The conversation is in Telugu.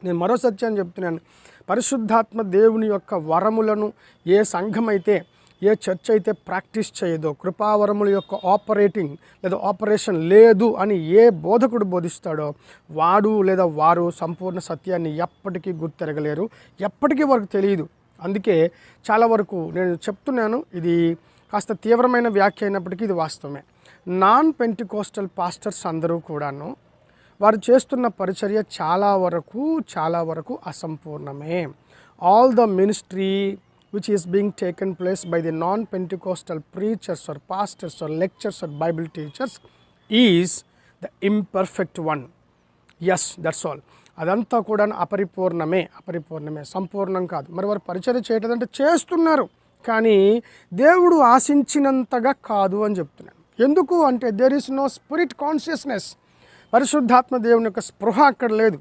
నేను మరో సత్యాన్ని చెప్తున్నాను. పరిశుద్ధాత్మ దేవుని యొక్క వరములను ఏ సంఘం అయితే, ఏ చర్చ్ అయితే ప్రాక్టీస్ చేయదో, కృపావరముల యొక్క ఆపరేటింగ్ లేదా ఆపరేషన్ లేదు అని ఏ బోధకుడు బోధిస్తాడో వాడు లేదా వారు సంపూర్ణ సత్యాన్ని ఎప్పటికీ గుర్తెరగలేరు, ఎప్పటికీ వారికి తెలియదు. అందుకే చాలా వరకు నేను చెప్తున్నాను, ఇది కాస్త తీవ్రమైన వ్యాఖ్య అయినప్పటికీ ఇది వాస్తవమే. నాన్ పెంటికోస్టల్ పాస్టర్స్ అందరూ కూడాను వారు చేస్తున్న పరిచర్య చాలా వరకు అసంపూర్ణమే. All the ministry which is being taken place by the non-Pentecostal preachers or pastors or lecturers or Bible teachers is the imperfect one. Yes, that's all. అదంతా కూడా అపరిపూర్ణమే, సంపూర్ణం కాదు. మరి వారు పరిచర్య చేయటంటే చేస్తున్నారు, కానీ దేవుడు ఆశించినంతగా కాదు అని చెప్తున్నాను. ఎందుకు అంటే there is no spirit consciousness. పరిశుద్ధాత్మ దేవుని యొక్క స్పృహ అక్కడ లేదు.